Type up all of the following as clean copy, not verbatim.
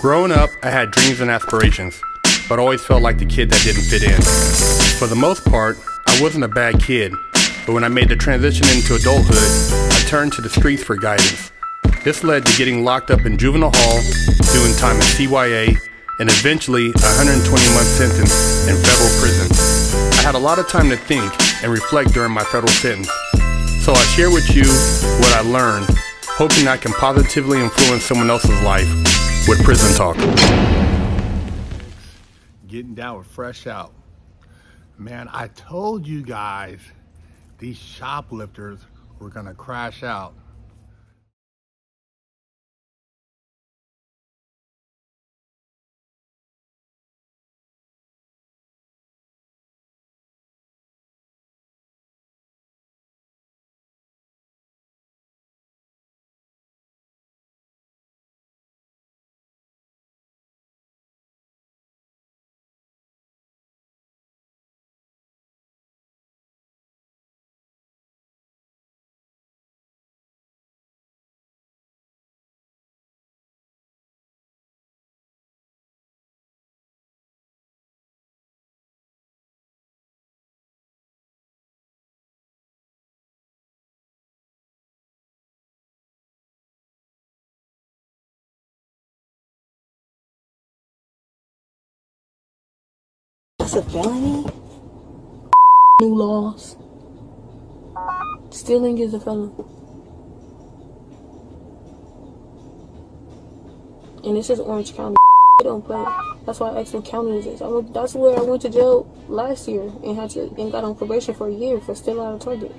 Growing up, I had dreams and aspirations, but always felt like the kid that didn't fit in. For the most part, I wasn't a bad kid, but when I made the transition into adulthood, I turned to the streets for guidance. This led to getting locked up in juvenile hall, doing time in CYA, and eventually a 120-month sentence in federal prison. I had a lot of time to think and reflect during my federal sentence, so I share with you what I learned, hoping I can positively influence someone else's life with Prison Talk. Getting down with Fresh Out. Man, I told you guys these shoplifters were gonna crash out. That's a felony? New laws. Stealing is a felony. And this is Orange County. They don't play. That's why I asked what county is this. That's where I went to jail last year and got on probation for a year for stealing out of Target.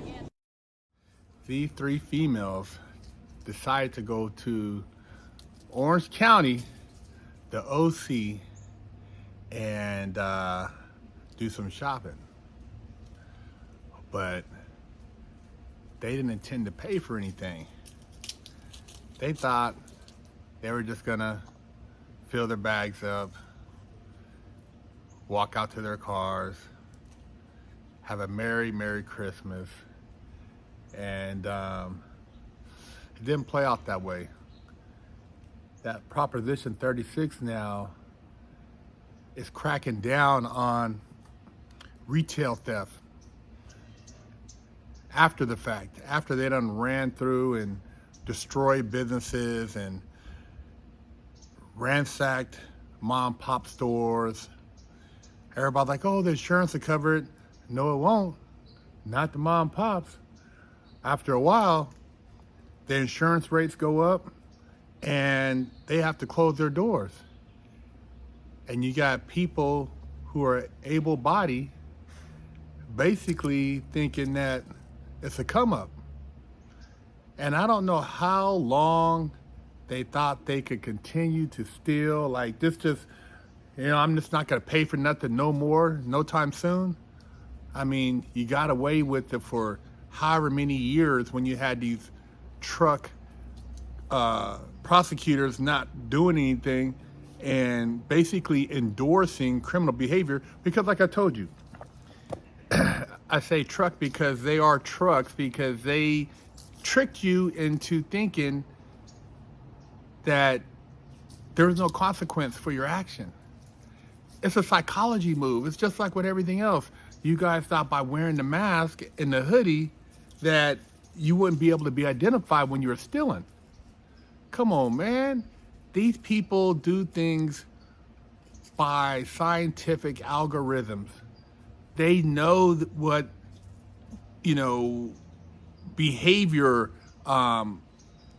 These three females decided to go to Orange County, the OC, and do some shopping. But they didn't intend to pay for anything. They thought they were just gonna fill their bags up, walk out to their cars, have a Merry Christmas, and it didn't play out that way. That Proposition 36 now is cracking down on retail theft after the fact, after they done ran through and destroyed businesses and ransacked mom and pop stores. Everybody's like, oh, the insurance will cover it. No, it won't. Not the mom and pops. After a while, the insurance rates go up and they have to close their doors. And you got people who are able-bodied basically thinking that it's a come-up. And I don't know how long they thought they could continue to steal. Like this just, I'm just not gonna pay for nothing no more, no time soon. I mean, you got away with it for however many years when you had these truck prosecutors not doing anything and basically endorsing criminal behavior because, like I told you, I say truck because they are trucks, because they tricked you into thinking that there's no consequence for your action. It's a psychology move. It's just like with everything else. You guys thought by wearing the mask and the hoodie that you wouldn't be able to be identified when you were stealing. Come on, man. These people do things by scientific algorithms. They know what, behavior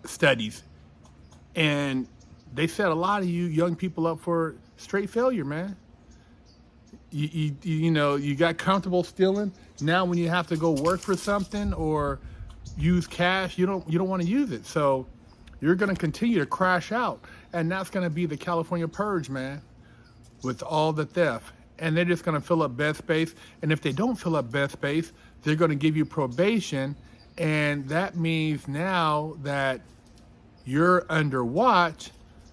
studies. And they set a lot of you young people up for straight failure, man. You got comfortable stealing. Now when you have to go work for something or use cash, you don't want to use it. So you're going to continue to crash out. And that's going to be the California purge, man, with all the theft. And they're just going to fill up bed space. And if they don't fill up bed space, they're going to give you probation. And that means now that you're under watch,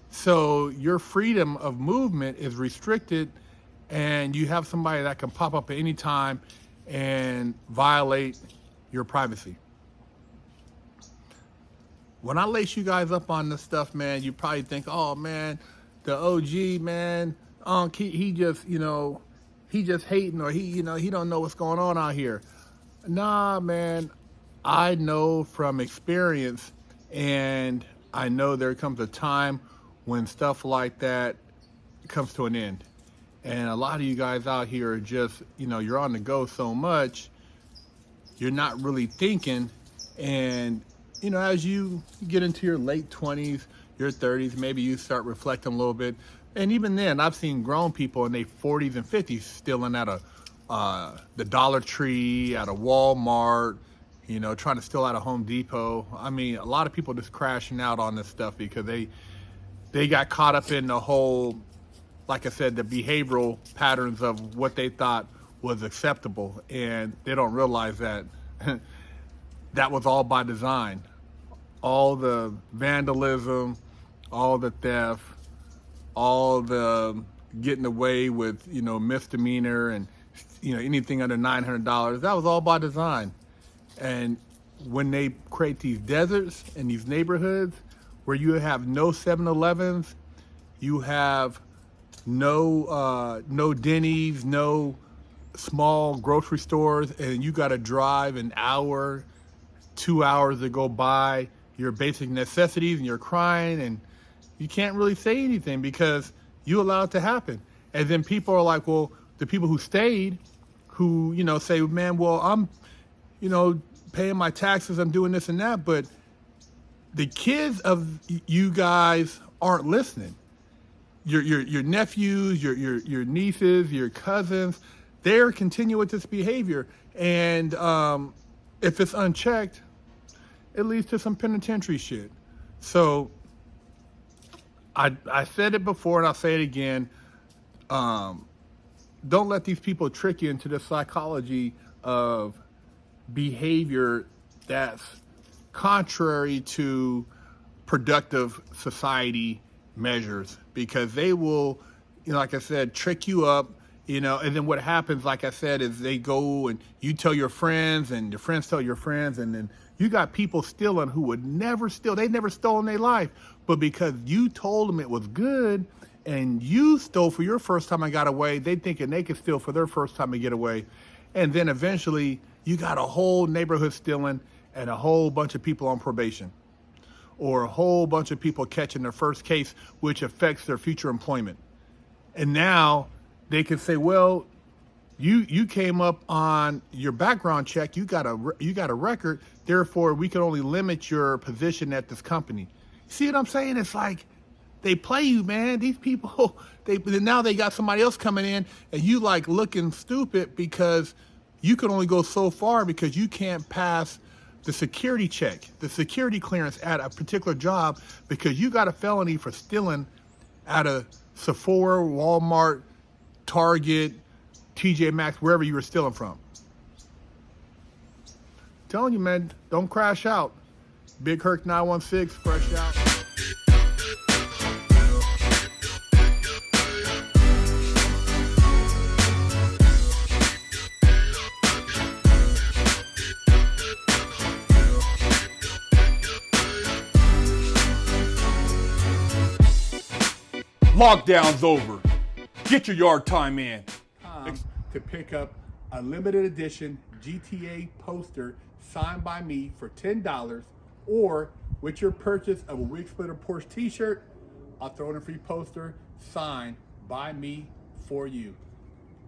so your freedom of movement is restricted, and you have somebody that can pop up at any time and violate your privacy. When I lace you guys up on this stuff, man, you probably think, oh man, the OG, man, he just, he just hating, or he don't know what's going on out here. Nah, man, I know from experience, and I know there comes a time when stuff like that comes to an end. And a lot of you guys out here are just, you're on the go so much, you're not really thinking. And, as you get into your late 20s, your 30s, maybe you start reflecting a little bit. And even then, I've seen grown people in their 40s and 50s stealing out of the Dollar Tree, out of Walmart, trying to steal out of Home Depot. I mean, a lot of people just crashing out on this stuff because they got caught up in the whole, like I said, the behavioral patterns of what they thought was acceptable. And they don't realize that that was all by design. All the vandalism, all the theft, all the getting away with, misdemeanor and, anything under $900, that was all by design. And when they create these deserts and these neighborhoods where you have no 7-Elevens, you have no Denny's, no small grocery stores, and you got to drive an hour, 2 hours to go buy your basic necessities, and you're crying, and you can't really say anything because you allow it to happen. And then people are like, well, the people who stayed, who, say, man, well, I'm, paying my taxes, I'm doing this and that, but the kids of you guys aren't listening. Your nephews, your nieces, your cousins, they're continuing with this behavior. And if it's unchecked, it leads to some penitentiary shit. So I said it before and I'll say it again. Don't let these people trick you into the psychology of behavior that's contrary to productive society measures, because they will, like I said, trick you up, and then what happens, like I said, is they go and you tell your friends and your friends tell your friends, and then you got people stealing who would never steal. They never stole in their life, but because you told them it was good and you stole for your first time and got away, they thinking they could steal for their first time and get away. And then eventually you got a whole neighborhood stealing and a whole bunch of people on probation, or a whole bunch of people catching their first case, which affects their future employment. And now they can say, well, you came up on your background check, you got a record, therefore we can only limit your position at this company. See what I'm saying? It's like they play you, man. These people, now they got somebody else coming in, and you like looking stupid because you can only go so far because you can't pass the security check, the security clearance at a particular job, because you got a felony for stealing at a Sephora, Walmart, Target, TJ Maxx, wherever you were stealing from. Telling you, man, don't crash out. Big Herc 916, fresh out. Lockdown's over. Get your yard time in. To pick up a limited edition GTA poster signed by me for $10, or with your purchase of a Wig Splitter Porsche t-shirt, I'll throw in a free poster signed by me for you.